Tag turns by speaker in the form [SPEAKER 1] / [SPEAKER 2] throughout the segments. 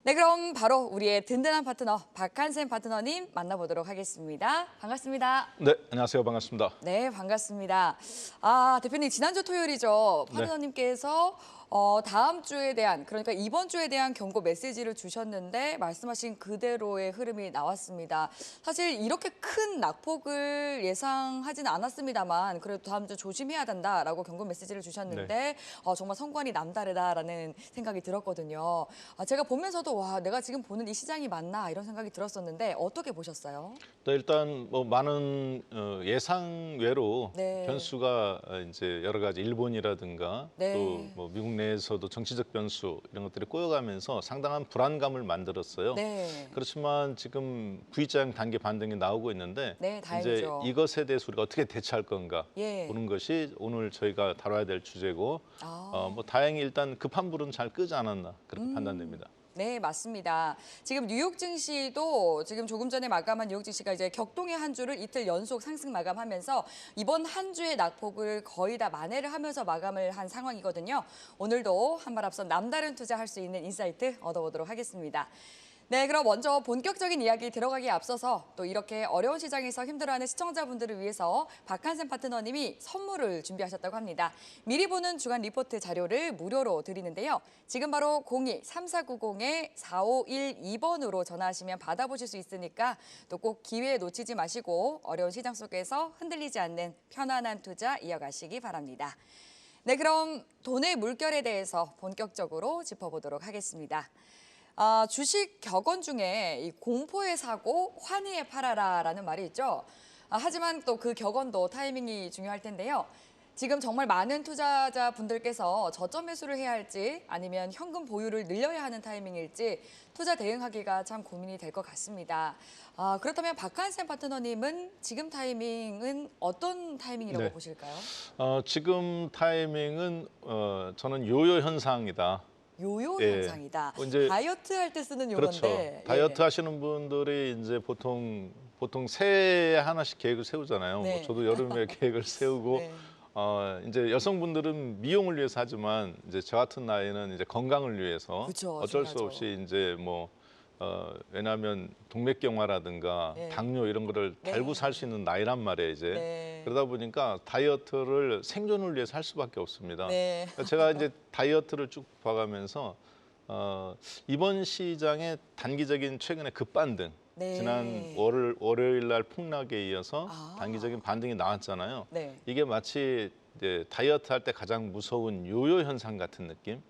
[SPEAKER 1] 네, 그럼 바로 우리의 든든한 파트너 박한샘 파트너님 만나보도록 하겠습니다. 반갑습니다.
[SPEAKER 2] 네, 안녕하세요. 반갑습니다.
[SPEAKER 1] 네, 반갑습니다. 대표님 지난주 토요일이죠.
[SPEAKER 2] 네.
[SPEAKER 1] 파트너님께서 다음 주에 대한, 그러니까 이번 주에 대한 경고 메시지를 주셨는데 말씀하신 그대로의 흐름이 나왔습니다. 사실 이렇게 큰 낙폭을 예상하지는 않았습니다만 그래도 다음 주 조심해야 된다라고 경고 메시지를 주셨는데
[SPEAKER 2] 네.
[SPEAKER 1] 정말 성관이 남다르다라는 생각이 들었거든요. 제가 보면서도 와, 내가 지금 보는 이 시장이 맞나 이런 생각이 들었었는데 어떻게 보셨어요?
[SPEAKER 2] 네, 일단 뭐 많은 예상 외로
[SPEAKER 1] 네.
[SPEAKER 2] 변수가 이제 여러 가지 일본이라든가
[SPEAKER 1] 네.
[SPEAKER 2] 또 뭐 미국 내에서도 정치적 변수 이런 것들이 꼬여가면서 상당한 불안감을 만들었어요.
[SPEAKER 1] 네.
[SPEAKER 2] 그렇지만 지금 V자형 단기 반등이 나오고 있는데
[SPEAKER 1] 네,
[SPEAKER 2] 이제
[SPEAKER 1] 다행이죠.
[SPEAKER 2] 이것에 대해서 우리가 어떻게 대처할 건가
[SPEAKER 1] 예.
[SPEAKER 2] 보는 것이 오늘 저희가 다뤄야 될 주제고 뭐 다행히 일단 급한 불은 잘 끄지 않았나 그렇게 판단됩니다.
[SPEAKER 1] 네, 맞습니다. 지금 뉴욕 증시도 지금 조금 전에 마감한 뉴욕 증시가 이제 격동의 한 주를 이틀 연속 상승 마감하면서 이번 한 주의 낙폭을 거의 다 만회를 하면서 마감을 한 상황이거든요. 오늘도 한 발 앞서 남다른 투자할 수 있는 인사이트 얻어보도록 하겠습니다. 네, 그럼 먼저 본격적인 이야기 들어가기에 앞서서 또 이렇게 어려운 시장에서 힘들어하는 시청자분들을 위해서 박한샘 파트너님이 선물을 준비하셨다고 합니다. 미리 보는 주간 리포트 자료를 무료로 드리는데요. 지금 바로 02-3490-4512번으로 전화하시면 받아보실 수 있으니까 또 꼭 기회 놓치지 마시고 어려운 시장 속에서 흔들리지 않는 편안한 투자 이어가시기 바랍니다. 네, 그럼 돈의 물결에 대해서 본격적으로 짚어보도록 하겠습니다. 주식 격언 중에 이 공포에 사고 환희에 팔아라라는 말이 있죠. 하지만 또 그 격언도 타이밍이 중요할 텐데요. 지금 정말 많은 투자자분들께서 저점 매수를 해야 할지 아니면 현금 보유를 늘려야 하는 타이밍일지 투자 대응하기가 참 고민이 될 것 같습니다. 그렇다면 박한샘 파트너님은 지금 타이밍은 어떤 타이밍이라고
[SPEAKER 2] 네.
[SPEAKER 1] 보실까요?
[SPEAKER 2] 지금 타이밍은 저는 요요 현상이다.
[SPEAKER 1] 요요
[SPEAKER 2] 예.
[SPEAKER 1] 현상이다.
[SPEAKER 2] 이제
[SPEAKER 1] 다이어트 할 때 쓰는
[SPEAKER 2] 그렇죠.
[SPEAKER 1] 용어인데.
[SPEAKER 2] 다이어트
[SPEAKER 1] 예.
[SPEAKER 2] 하시는 분들이 이제 보통 새해에 하나씩 계획을 세우잖아요.
[SPEAKER 1] 네.
[SPEAKER 2] 뭐 저도 여름에 계획을 세우고
[SPEAKER 1] 네.
[SPEAKER 2] 이제 여성분들은 미용을 위해서 하지만 이제 저 같은 나이는 이제 건강을 위해서
[SPEAKER 1] 그쵸,
[SPEAKER 2] 어쩔 수
[SPEAKER 1] 중요하죠.
[SPEAKER 2] 없이 이제 뭐 왜냐하면 동맥경화라든가
[SPEAKER 1] 네.
[SPEAKER 2] 당뇨 이런 거를
[SPEAKER 1] 네.
[SPEAKER 2] 달고 살 수 있는 나이란 말이에요, 이제.
[SPEAKER 1] 네.
[SPEAKER 2] 그러다 보니까 다이어트를 생존을 위해서 할 수밖에 없습니다.
[SPEAKER 1] 네.
[SPEAKER 2] 그러니까 제가 이제 다이어트를 쭉 봐가면서 이번 시장의 단기적인 최근의 급반등,
[SPEAKER 1] 네.
[SPEAKER 2] 지난 월요일 날 폭락에 이어서 단기적인 반등이 나왔잖아요.
[SPEAKER 1] 네.
[SPEAKER 2] 이게 마치 이제 다이어트 할 때 가장 무서운 요요 현상 같은 느낌.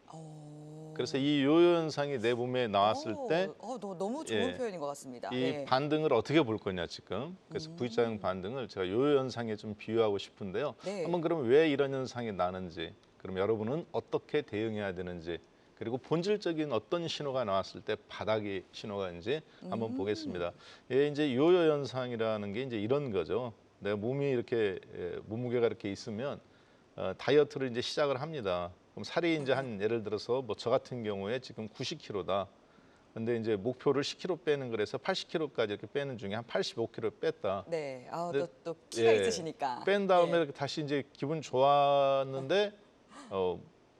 [SPEAKER 2] 그래서 이 요요 현상이 내 몸에 나왔을 때
[SPEAKER 1] 너무 좋은
[SPEAKER 2] 예,
[SPEAKER 1] 표현인 것 같습니다.
[SPEAKER 2] 이
[SPEAKER 1] 예.
[SPEAKER 2] 반등을 어떻게 볼 거냐 지금. 그래서 V자형 반등을 제가 요요 현상에 좀 비유하고 싶은데요.
[SPEAKER 1] 네.
[SPEAKER 2] 한번 그러면 왜 이런 현상이 나는지, 그럼 여러분은 어떻게 대응해야 되는지, 그리고 본질적인 어떤 신호가 나왔을 때 바닥이 신호가인지 한번 보겠습니다. 예, 이제 요요 현상이라는 게 이제 이런 거죠. 내 몸이 이렇게 몸무게가 이렇게 있으면 다이어트를 이제 시작을 합니다. 그럼 살이 이제 한 예를 들어서 뭐 저 같은 경우에 지금 90kg다. 근데 이제 목표를 10kg 빼는 거라서 80kg까지 이렇게 빼는 중에 한 85kg 뺐다.
[SPEAKER 1] 네.
[SPEAKER 2] 근데,
[SPEAKER 1] 또 키가
[SPEAKER 2] 예,
[SPEAKER 1] 있으시니까.
[SPEAKER 2] 뺀 다음에
[SPEAKER 1] 예.
[SPEAKER 2] 이렇게 다시 이제 기분 좋았는데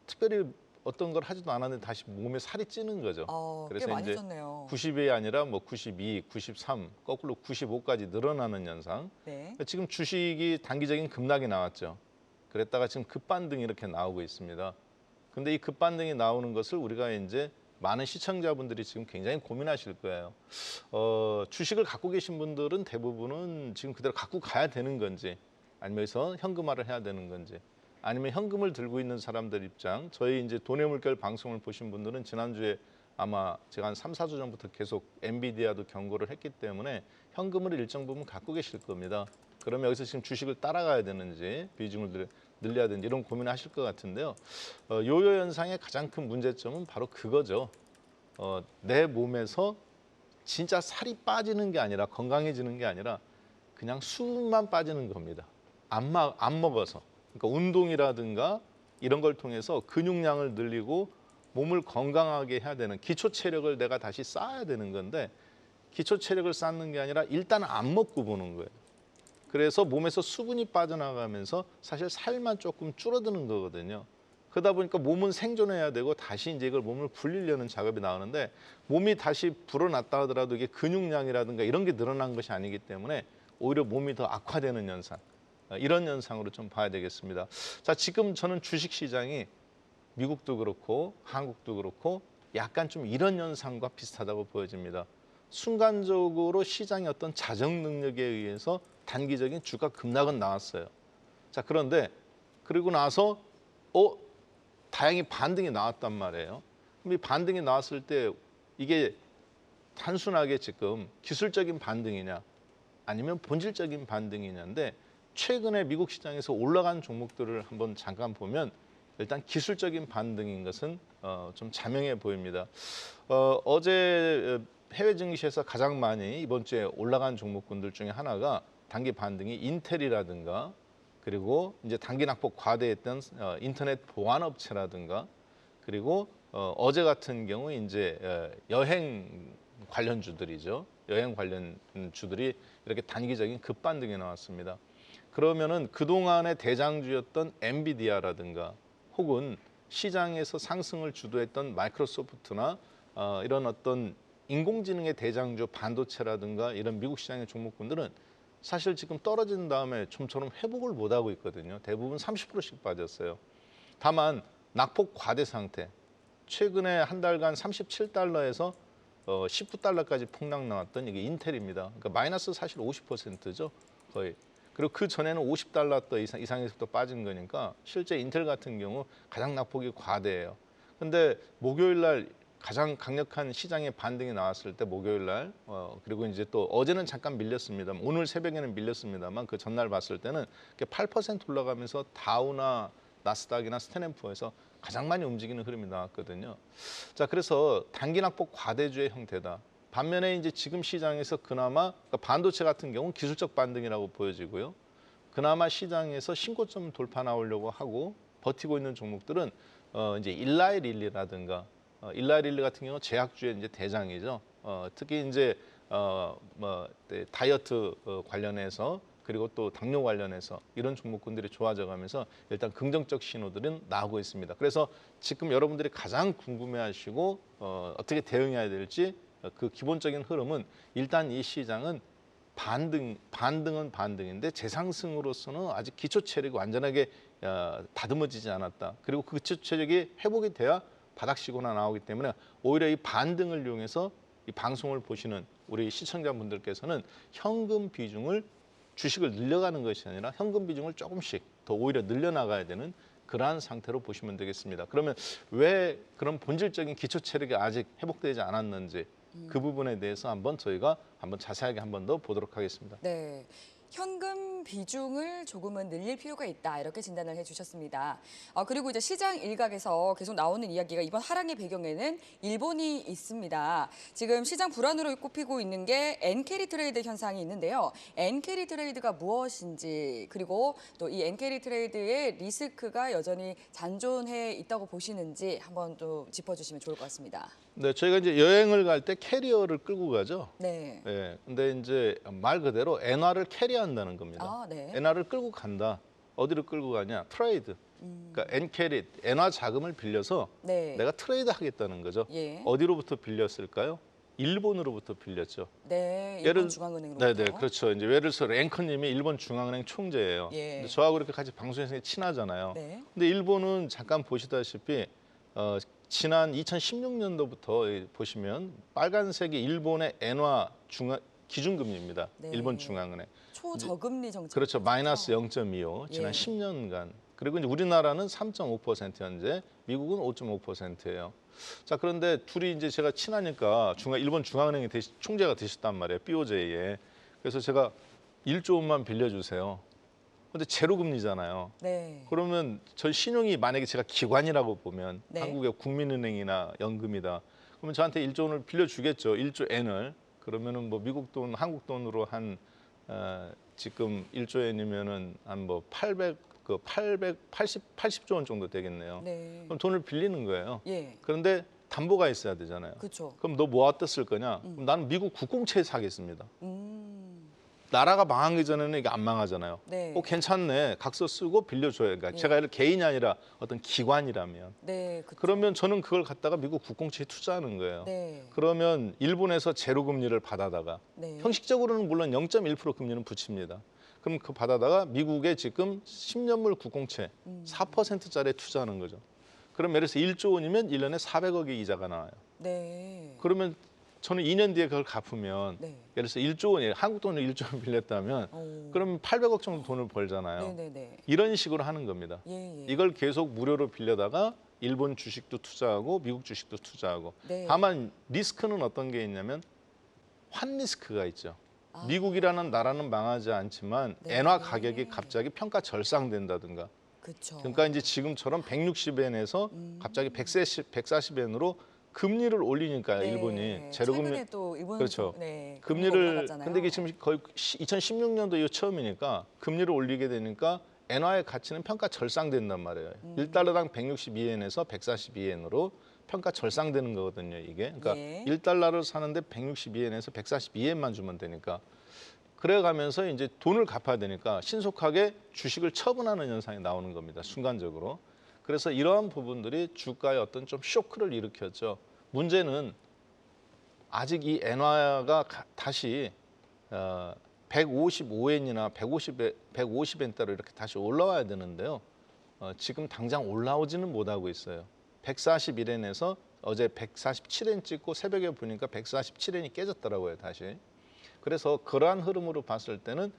[SPEAKER 2] 특별히 어떤 걸 하지도 않았는데 다시 몸에 살이 찌는 거죠.
[SPEAKER 1] 꽤 많이 쪘네요.
[SPEAKER 2] 90이 아니라 뭐 92, 93, 거꾸로 95까지 늘어나는 현상.
[SPEAKER 1] 네.
[SPEAKER 2] 그러니까 지금 주식이 단기적인 급락이 나왔죠. 그랬다가 지금 급반등이 이렇게 나오고 있습니다. 근데 이 급반등이 나오는 것을 우리가 이제 많은 시청자분들이 지금 굉장히 고민하실 거예요. 주식을 갖고 계신 분들은 대부분은 지금 그대로 갖고 가야 되는 건지, 아니면 여기서 현금화를 해야 되는 건지, 아니면 현금을 들고 있는 사람들 입장, 저희 이제 돈의 물결 방송을 보신 분들은 지난주에 아마 제가 한 3, 4주 전부터 계속 엔비디아도 경고를 했기 때문에 현금을 일정 부분 갖고 계실 겁니다. 그러면 여기서 지금 주식을 따라가야 되는지, 비중을 늘려야 되는지 이런 고민을 하실 것 같은데요. 요요 현상의 가장 큰 문제점은 바로 그거죠. 내 몸에서 진짜 살이 빠지는 게 아니라, 건강해지는 게 아니라 그냥 수분만 빠지는 겁니다. 안 먹어서. 그러니까 운동이라든가 이런 걸 통해서 근육량을 늘리고 몸을 건강하게 해야 되는 기초 체력을 내가 다시 쌓아야 되는 건데, 기초 체력을 쌓는 게 아니라 일단 안 먹고 보는 거예요. 그래서 몸에서 수분이 빠져나가면서 사실 살만 조금 줄어드는 거거든요. 그러다 보니까 몸은 생존해야 되고 다시 이제 이걸 몸을 불리려는 작업이 나오는데 몸이 다시 불어났다 하더라도 이게 근육량이라든가 이런 게 늘어난 것이 아니기 때문에 오히려 몸이 더 악화되는 현상, 이런 현상으로 좀 봐야 되겠습니다. 자, 지금 저는 주식 시장이 미국도 그렇고 한국도 그렇고 약간 좀 이런 현상과 비슷하다고 보여집니다. 순간적으로 시장의 어떤 자정 능력에 의해서 단기적인 주가 급락은 나왔어요. 자, 그런데 그리고 나서 다행히 반등이 나왔단 말이에요. 그럼 이 반등이 나왔을 때 이게 단순하게 지금 기술적인 반등이냐 아니면 본질적인 반등이냐인데 최근에 미국 시장에서 올라간 종목들을 한번 잠깐 보면 일단 기술적인 반등인 것은 좀 자명해 보입니다. 어제 해외 증시에서 가장 많이 이번 주에 올라간 종목군들 중에 하나가 단기 반등이 인텔이라든가 그리고 이제 단기 낙폭 과대했던 인터넷 보안 업체라든가 그리고 어제 같은 경우 이제 여행 관련 주들이죠. 여행 관련 주들이 이렇게 단기적인 급반등이 나왔습니다. 그러면은 그동안의 대장주였던 엔비디아라든가 혹은 시장에서 상승을 주도했던 마이크로소프트나 이런 어떤 인공지능의 대장주 반도체라든가 이런 미국 시장의 종목군들은 사실 지금 떨어진 다음에 좀처럼 회복을 못하고 있거든요. 대부분 30%씩 빠졌어요. 다만 낙폭 과대 상태. 최근에 한 달간 37달러에서 19달러까지 폭락 나왔던 이게 인텔입니다. 그러니까 마이너스 사실 50%죠. 거의. 그리고 그 전에는 50달러 이상에서부터 빠진 거니까 실제 인텔 같은 경우 가장 낙폭이 과대예요. 근데 목요일 날 가장 강력한 시장의 반등이 나왔을 때 목요일 날 그리고 이제 또 어제는 잠깐 밀렸습니다. 오늘 새벽에는 밀렸습니다만 그 전날 봤을 때는 8% 올라가면서 다우나 나스닥이나 스탠앤푸어에서 가장 많이 움직이는 흐름이 나왔거든요. 자, 그래서 단기 낙폭 과대주의 형태다. 반면에 이제 지금 시장에서 그나마 그러니까 반도체 같은 경우는 기술적 반등이라고 보여지고요. 그나마 시장에서 신고점 돌파 나오려고 하고 버티고 있는 종목들은 이제 일라이릴리라든가 일라이릴리 같은 경우 제약주의 이제 대장이죠. 특히 이제 다이어트 관련해서 그리고 또 당뇨 관련해서 이런 종목군들이 좋아져가면서 일단 긍정적 신호들은 나오고 있습니다. 그래서 지금 여러분들이 가장 궁금해하시고 어떻게 대응해야 될지 그 기본적인 흐름은 일단 이 시장은 반등은 반등인데 재상승으로서는 아직 기초 체력이 완전하게 다듬어지지 않았다. 그리고 그 기초 체력이 회복이 돼야 바닥시거나 나오기 때문에 오히려 이 반등을 이용해서 이 방송을 보시는 우리 시청자분들께서는 현금 비중을 주식을 늘려가는 것이 아니라 현금 비중을 조금씩 더 오히려 늘려나가야 되는 그러한 상태로 보시면 되겠습니다. 그러면 왜 그런 본질적인 기초 체력이 아직 회복되지 않았는지 그 부분에 대해서 저희가 자세하게 더 보도록 하겠습니다.
[SPEAKER 1] 네. 현금 비중을 조금은 늘릴 필요가 있다 이렇게 진단을 해주셨습니다. 그리고 이제 시장 일각에서 계속 나오는 이야기가 이번 하락의 배경에는 일본이 있습니다. 지금 시장 불안으로 꼽히고 있는 게 엔캐리 트레이드 현상이 있는데요. 엔캐리 트레이드가 무엇인지 그리고 또 이 엔캐리 트레이드의 리스크가 여전히 잔존해 있다고 보시는지 한번 또 짚어주시면 좋을 것 같습니다.
[SPEAKER 2] 네, 저희가 이제 여행을 갈 때 캐리어를 끌고 가죠.
[SPEAKER 1] 네.
[SPEAKER 2] 네, 근데 이제 말 그대로 엔화를 캐리한다는 겁니다.
[SPEAKER 1] 네.
[SPEAKER 2] 엔화를 끌고 간다. 어디로 끌고 가냐? 트레이드. 그러니까 엔캐리, 엔화 자금을 빌려서
[SPEAKER 1] 네.
[SPEAKER 2] 내가 트레이드 하겠다는 거죠.
[SPEAKER 1] 예.
[SPEAKER 2] 어디로부터 빌렸을까요? 일본으로부터 빌렸죠.
[SPEAKER 1] 네, 일본 중앙은행으로부터.
[SPEAKER 2] 네네, 그렇죠. 이제 예를 들어서 앵커님이 일본 중앙은행 총재예요.
[SPEAKER 1] 예.
[SPEAKER 2] 근데 저하고 이렇게 같이 방송에서 친하잖아요.
[SPEAKER 1] 네.
[SPEAKER 2] 근데 일본은 잠깐 보시다시피 지난 2016년도부터 보시면 빨간색이 일본의 엔화 기준금리입니다.
[SPEAKER 1] 네.
[SPEAKER 2] 일본 중앙은행.
[SPEAKER 1] 초저금리 정책.
[SPEAKER 2] 그렇죠. 마이너스 0.25 지난
[SPEAKER 1] 예.
[SPEAKER 2] 10년간. 그리고 이제 우리나라는 3.5% 현재, 미국은 5.5%예요. 자, 그런데 둘이 이제 제가 친하니까 일본 중앙은행의 총재가 되셨단 말이에요. BOJ에. 그래서 제가 1조 원만 빌려주세요. 근데 제로 금리잖아요.
[SPEAKER 1] 네.
[SPEAKER 2] 그러면 저 신용이 만약에 제가 기관이라고 보면
[SPEAKER 1] 네.
[SPEAKER 2] 한국의 국민은행이나 연금이다. 그러면 저한테 1조 원을 빌려주겠죠. 1조 엔을. 그러면은 뭐 미국 돈, 한국 돈으로 한 지금 1조 엔이면은 한 80조 원 정도 되겠네요.
[SPEAKER 1] 네.
[SPEAKER 2] 그럼 돈을 빌리는 거예요.
[SPEAKER 1] 예.
[SPEAKER 2] 그런데 담보가 있어야 되잖아요.
[SPEAKER 1] 그렇죠.
[SPEAKER 2] 그럼 너 뭐 어디다 쓸 거냐? 그럼 나는 미국 국공채 사겠습니다. 나라가 망하기 전에는 이게 안 망하잖아요.
[SPEAKER 1] 네.
[SPEAKER 2] 괜찮네. 각서 쓰고 빌려줘요. 그러니까 제가 이렇게 개인이 아니라 어떤 기관이라면.
[SPEAKER 1] 네, 그쵸.
[SPEAKER 2] 그러면 저는 그걸 갖다가 미국 국공채에 투자하는 거예요.
[SPEAKER 1] 네.
[SPEAKER 2] 그러면 일본에서 제로 금리를 받아다가
[SPEAKER 1] 네.
[SPEAKER 2] 형식적으로는 물론 0.1% 금리는 붙입니다. 그럼 그 받아다가 미국에 지금 10년물 국공채 4%짜리에 투자하는 거죠. 그럼 예를 들어서 1조 원이면 1년에 400억의 이자가 나와요.
[SPEAKER 1] 네.
[SPEAKER 2] 그러면 저는 2년 뒤에 그걸 갚으면
[SPEAKER 1] 네.
[SPEAKER 2] 예를 들어서 1조 원이 한국 돈을 1조 원 빌렸다면
[SPEAKER 1] 오.
[SPEAKER 2] 그럼 800억 정도 돈을 벌잖아요.
[SPEAKER 1] 네네네.
[SPEAKER 2] 이런 식으로 하는 겁니다.
[SPEAKER 1] 예, 예.
[SPEAKER 2] 이걸 계속 무료로 빌려다가 일본 주식도 투자하고 미국 주식도 투자하고
[SPEAKER 1] 네.
[SPEAKER 2] 다만 리스크는 어떤 게 있냐면 환 리스크가 있죠.
[SPEAKER 1] 아.
[SPEAKER 2] 미국이라는 나라는 망하지 않지만
[SPEAKER 1] 네.
[SPEAKER 2] 엔화 가격이 갑자기 평가 절상된다든가
[SPEAKER 1] 그쵸.
[SPEAKER 2] 그러니까 이제 지금처럼 160엔에서 갑자기 140엔으로 금리를 올리니까
[SPEAKER 1] 네.
[SPEAKER 2] 일본이 제로금리
[SPEAKER 1] 최근에 또 일본
[SPEAKER 2] 그렇죠.
[SPEAKER 1] 네, 금리가
[SPEAKER 2] 금리를
[SPEAKER 1] 올라갔잖아요.
[SPEAKER 2] 근데 이게 지금 거의 2016년도 이후 처음이니까 금리를 올리게 되니까 엔화의 가치는 평가 절상된단 말이에요. 1달러당 162엔에서 142엔으로 평가 절상되는 거거든요, 이게. 그러니까
[SPEAKER 1] 예.
[SPEAKER 2] 1달러를 사는데 162엔에서 142엔만 주면 되니까 그래 가면서 이제 돈을 갚아야 되니까 신속하게 주식을 처분하는 현상이 나오는 겁니다. 순간적으로. 그래서 이러한 부분들이 주가에 어떤 좀 쇼크를 일으켰죠. 문제는 아직 이 엔화가 다시 155엔이나 150엔대로 이렇게 다시 올라와야 되는데요. 지금 당장 올라오지는 못하고 있어요. 141엔에서 어제 147엔 찍고 새벽에 보니까 147엔이 깨졌더라고요, 다시. 그래서 그러한 흐름으로 봤을 때는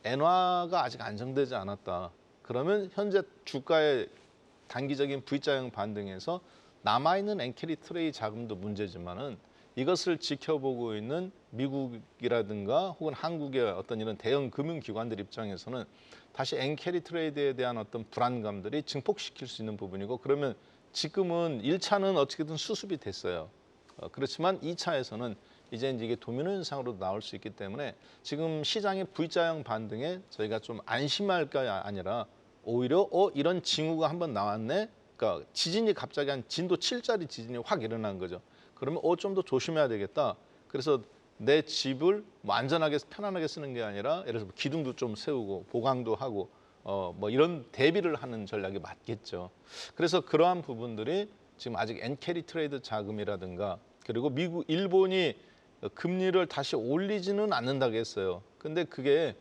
[SPEAKER 2] 엔화가 아직 안정되지 않았다. 그러면 현재 주가의 단기적인 V자형 반등에서 남아있는 엔캐리 트레이 자금도 문제지만은 이것을 지켜보고 있는 미국이라든가 혹은 한국의 어떤 이런 대형 금융기관들 입장에서는 다시 엔캐리 트레이드에 대한 어떤 불안감들이 증폭시킬 수 있는 부분이고 그러면 지금은 1차는 어떻게든 수습이 됐어요. 그렇지만 2차에서는 이제 이게 도미노 현상으로 나올 수 있기 때문에 지금 시장의 V자형 반등에 저희가 좀 안심할까 아니라 오히려 이런 징후가 한번 나왔네. 그러니까 지진이 갑자기 한 진도 7짜리 지진이 확 일어난 거죠. 그러면 좀 더 조심해야 되겠다. 그래서 내 집을 뭐 안전하게 편안하게 쓰는 게 아니라 예를 들어서 기둥도 좀 세우고 보강도 하고 뭐 이런 대비를 하는 전략이 맞겠죠. 그래서 그러한 부분들이 지금 아직 엔캐리 트레이드 자금이라든가 그리고 일본이 금리를 다시 올리지는 않는다고 했어요. 근데 그게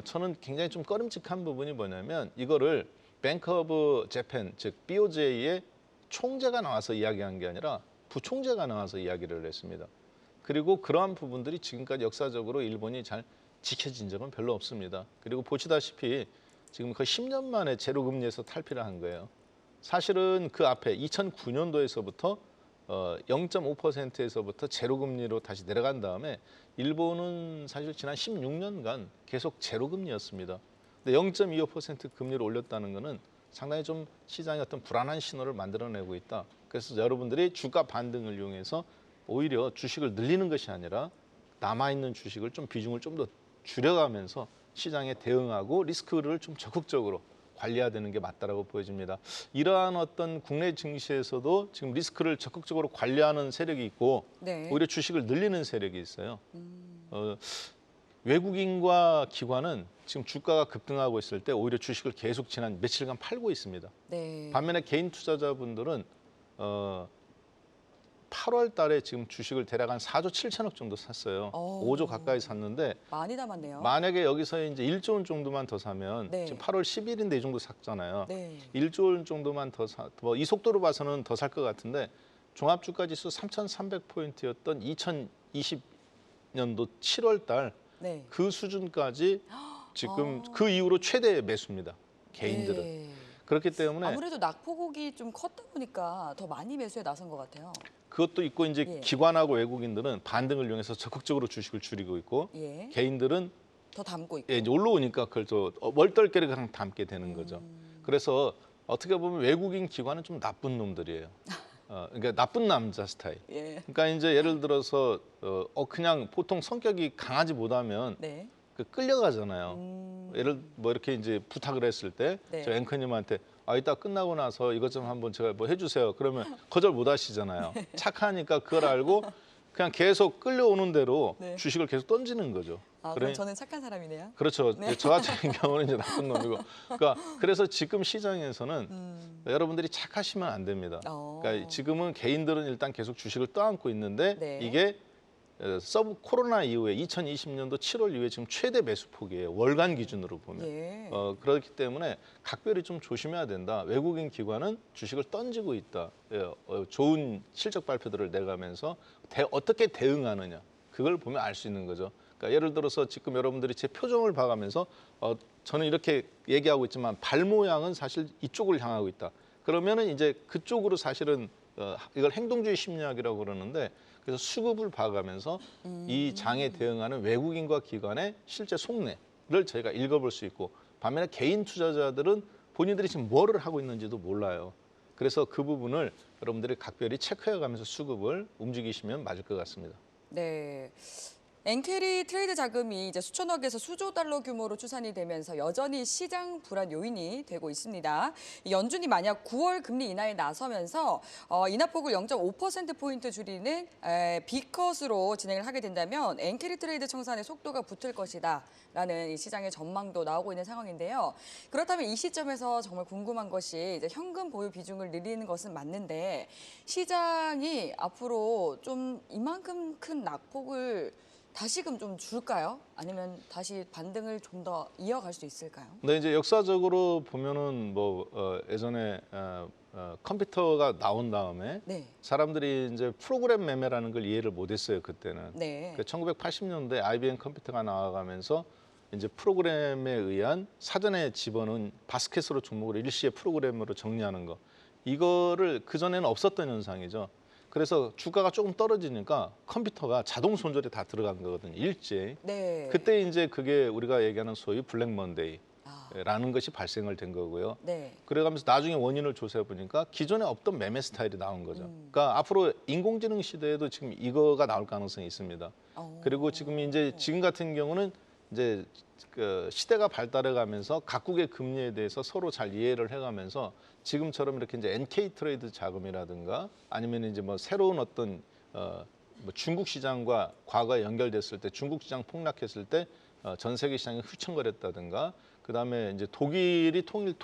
[SPEAKER 2] 저는 굉장히 좀 꺼림칙한 부분이 뭐냐면 이거를 뱅크 오브 재팬 즉 BOJ의 총재가 나와서 이야기한 게 아니라 부총재가 나와서 이야기를 했습니다. 그리고 그러한 부분들이 지금까지 역사적으로 일본이 잘 지켜진 적은 별로 없습니다. 그리고 보시다시피 지금 거의 10년 만에 제로금리에서 탈피를 한 거예요. 사실은 그 앞에 2009년도에서부터 0.5%에서부터 제로금리로 다시 내려간 다음에 일본은 사실 지난 16년간 계속 제로금리였습니다. 근데 0.25% 금리를 올렸다는 것은 상당히 좀 시장에 어떤 불안한 신호를 만들어내고 있다. 그래서 여러분들이 주가 반등을 이용해서 오히려 주식을 늘리는 것이 아니라 남아있는 주식을 좀 비중을 좀 더 줄여가면서 시장에 대응하고 리스크를 좀 적극적으로 관리해야 되는 게 맞다라고 보여집니다. 이러한 어떤 국내 증시에서도 지금 리스크를 적극적으로 관리하는 세력이 있고
[SPEAKER 1] 네.
[SPEAKER 2] 오히려 주식을 늘리는 세력이 있어요. 외국인과 기관은 지금 주가가 급등하고 있을 때 오히려 주식을 계속 지난 며칠간 팔고 있습니다.
[SPEAKER 1] 네.
[SPEAKER 2] 반면에 개인 투자자분들은 8월 달에 지금 주식을 대략 한 4조 7천억 정도 샀어요. 5조 가까이 샀는데
[SPEAKER 1] 많이 남았네요.
[SPEAKER 2] 만약에 여기서 이제 1조 원 정도만 더 사면
[SPEAKER 1] 네.
[SPEAKER 2] 지금 8월 10일인데 이 정도 샀잖아요.
[SPEAKER 1] 네.
[SPEAKER 2] 1조 원 정도만 더 사, 뭐 이 속도로 봐서는 더 살 것 같은데 종합주가지수 3,300포인트였던 2020년도 7월 달
[SPEAKER 1] 네.
[SPEAKER 2] 그 수준까지 지금 그 이후로 최대 매수입니다. 개인들은.
[SPEAKER 1] 네.
[SPEAKER 2] 그렇기 때문에
[SPEAKER 1] 아무래도 낙폭이 좀 컸다 보니까 더 많이 매수에 나선 것 같아요.
[SPEAKER 2] 그것도 있고 이제
[SPEAKER 1] 예.
[SPEAKER 2] 기관하고 외국인들은 반등을 이용해서 적극적으로 주식을 줄이고 있고
[SPEAKER 1] 예.
[SPEAKER 2] 개인들은
[SPEAKER 1] 더 담고 있고.
[SPEAKER 2] 이제 올라오니까 그걸 또 멀떨결에 그냥 담게 되는 거죠. 그래서 어떻게 보면 외국인 기관은 좀 나쁜 놈들이에요. 그러니까 나쁜 남자 스타일.
[SPEAKER 1] 예.
[SPEAKER 2] 그러니까 이제 예를 들어서 그냥 보통 성격이 강하지 못하면
[SPEAKER 1] 네.
[SPEAKER 2] 끌려가잖아요. 예를 뭐 이렇게 이제 부탁을 했을 때
[SPEAKER 1] 네.
[SPEAKER 2] 저 앵커님한테 이따 끝나고 나서 이것 좀 한번 제가 뭐 해주세요. 그러면 거절 못 하시잖아요. 착하니까 그걸 알고 그냥 계속 끌려오는 대로
[SPEAKER 1] 네.
[SPEAKER 2] 주식을 계속 던지는 거죠.
[SPEAKER 1] 아, 그럼
[SPEAKER 2] 그러니-
[SPEAKER 1] 저는 착한 사람이네요.
[SPEAKER 2] 그렇죠. 저 같은 경우는 이제 나쁜 놈이고. 그러니까 그래서 지금 시장에서는 여러분들이 착하시면 안 됩니다. 그러니까 지금은 개인들은 일단 계속 주식을 떠안고 있는데
[SPEAKER 1] 네.
[SPEAKER 2] 이게 서브 코로나 이후에 2020년도 7월 이후에 지금 최대 매수 폭이에요. 월간 기준으로 보면.
[SPEAKER 1] 예.
[SPEAKER 2] 그렇기 때문에 각별히 좀 조심해야 된다. 외국인 기관은 주식을 던지고 있다. 좋은 실적 발표들을 내가면서 어떻게 대응하느냐. 그걸 보면 알 수 있는 거죠. 그러니까 예를 들어서 지금 여러분들이 제 표정을 봐가면서 저는 이렇게 얘기하고 있지만 발 모양은 사실 이쪽을 향하고 있다. 그러면은 이제 그쪽으로 사실은 이걸 행동주의 심리학이라고 그러는데 그래서 수급을 봐가면서 이 장에 대응하는 외국인과 기관의 실제 속내를 저희가 읽어볼 수 있고 반면에 개인 투자자들은 본인들이 지금 뭐를 하고 있는지도 몰라요. 그래서 그 부분을 여러분들이 각별히 체크해가면서 수급을 움직이시면 맞을 것 같습니다.
[SPEAKER 1] 네. 엔캐리 트레이드 자금이 이제 수천억에서 수조 달러 규모로 추산이 되면서 여전히 시장 불안 요인이 되고 있습니다. 연준이 만약 9월 금리 인하에 나서면서 인하폭을 0.5%포인트 줄이는 B컷으로 진행을 하게 된다면 엔캐리 트레이드 청산의 속도가 붙을 것이다라는 이 시장의 전망도 나오고 있는 상황인데요. 그렇다면 이 시점에서 정말 궁금한 것이 이제 현금 보유 비중을 늘리는 것은 맞는데 시장이 앞으로 좀 이만큼 큰 낙폭을 다시금 좀 줄까요? 아니면 다시 반등을 좀 더 이어갈 수 있을까요?
[SPEAKER 2] 근데 이제 역사적으로 보면은 예전에 컴퓨터가 나온 다음에
[SPEAKER 1] 네.
[SPEAKER 2] 사람들이 이제 프로그램 매매라는 걸 이해를 못했어요 그때는.
[SPEAKER 1] 네.
[SPEAKER 2] 1980년대 IBM 컴퓨터가 나와가면서 이제 프로그램에 의한 사전에 집어넣은 바스켓으로 종목을 일시에 프로그램으로 정리하는 거. 이거를 그 전에는 없었던 현상이죠. 그래서 주가가 조금 떨어지니까 컴퓨터가 자동 손절에 다 들어간 거거든요. 일제히.
[SPEAKER 1] 네.
[SPEAKER 2] 그때 이제 그게 우리가 얘기하는 소위 블랙 먼데이라는
[SPEAKER 1] 아,
[SPEAKER 2] 것이 발생을 된 거고요.
[SPEAKER 1] 네.
[SPEAKER 2] 그래가면서 나중에 원인을 조사해 보니까 기존에 없던 매매 스타일이 나온 거죠. 그러니까 앞으로 인공지능 시대에도 지금 이거가 나올 가능성이 있습니다. 그리고 지금 이제 지금 같은 경우는 이제 그 시대가 발달해 가면서 각국의 금리에 대해서 서로 잘 이해를 해가면서 지금처럼 이렇게 이제 NK 트레이드 자금이라든가 아니면 이제 뭐 새로운 어떤 뭐 중국 시장과 과거에 연결됐을 때 중국 시장 폭락했을 때 전 세계 시장이 휘청거렸다든가 그다음에 이제 독일이 통일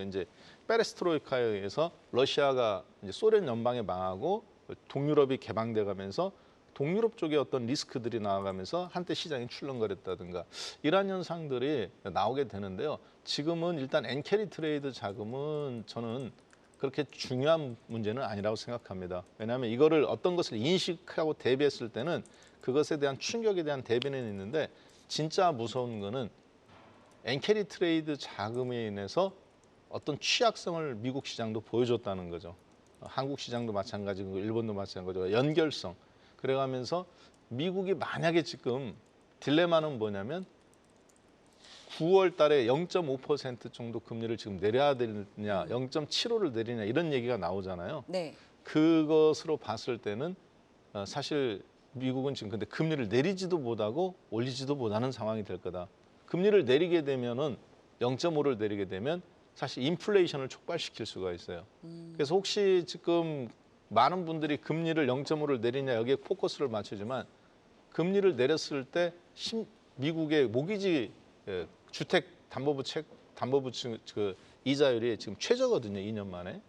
[SPEAKER 2] 이제 페레스트로이카에 의해서 러시아가 이제 소련 연방에 망하고 동유럽이 개방돼 가면서 동유럽 쪽에 어떤 리스크들이 나아가면서 한때 시장이 출렁거렸다든가 이러한 현상들이 나오게 되는데요. 지금은 일단 엔캐리 트레이드 자금은 저는 그렇게 중요한 문제는 아니라고 생각합니다. 왜냐하면 이거를 어떤 것을 인식하고 대비했을 때는 그것에 대한 충격에 대한 대비는 있는데 진짜 무서운 거는 엔캐리 트레이드 자금에 인해서 어떤 취약성을 미국 시장도 보여줬다는 거죠. 한국 시장도 마찬가지고 일본도 마찬가지고 연결성. 그래가면서 미국이 만약에 지금 딜레마는 뭐냐면 9월 달에 0.5% 정도 금리를 지금 내려야 되느냐, 0.75를 내리냐 이런 얘기가 나오잖아요.
[SPEAKER 1] 네.
[SPEAKER 2] 그것으로 봤을 때는 사실 미국은 지금 근데 금리를 내리지도 못하고 올리지도 못하는 상황이 될 거다. 금리를 내리게 되면은 0.5를 내리게 되면 사실 인플레이션을 촉발시킬 수가 있어요. 그래서 혹시 지금 많은 분들이 금리를 0.5를 내리냐 여기에 포커스를 맞추지만 금리를 내렸을 때 미국의 모기지 주택 담보부 그 이자율이 지금 최저거든요. 2년 만에.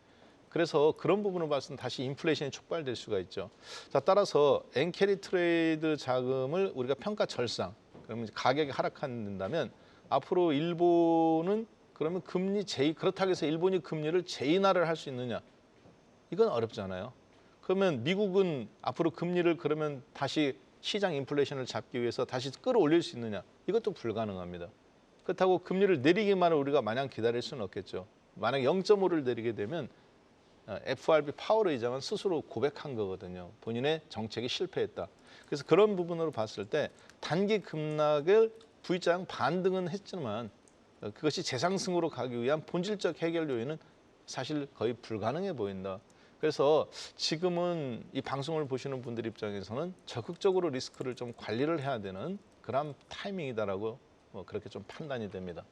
[SPEAKER 2] 그래서 그런 부분을 봤을 때 다시 인플레이션이 촉발될 수가 있죠. 자, 따라서 엔캐리 트레이드 자금을 우리가 평가 절상 그러면 가격이 하락한다면 앞으로 일본은 그러면 금리 그렇다고 해서 일본이 금리를 재인하를 할 수 있느냐? 이건 어렵잖아요. 그러면 미국은 앞으로 금리를 그러면 다시 시장 인플레이션을 잡기 위해서 다시 끌어올릴 수 있느냐? 이것도 불가능합니다. 그렇다고 금리를 내리기만을 우리가 마냥 기다릴 수는 없겠죠. 만약 0.5를 내리게 되면 FRB 파월 의장은 스스로 고백한 거거든요. 본인의 정책이 실패했다. 그래서 그런 부분으로 봤을 때 단기 급락을 V자형 반등은 했지만 그것이 재상승으로 가기 위한 본질적 해결 요인은 사실 거의 불가능해 보인다. 그래서 지금은 이 방송을 보시는 분들 입장에서는 적극적으로 리스크를 좀 관리를 해야 되는 그런 타이밍이다라고 그렇게 좀 판단이 됩니다.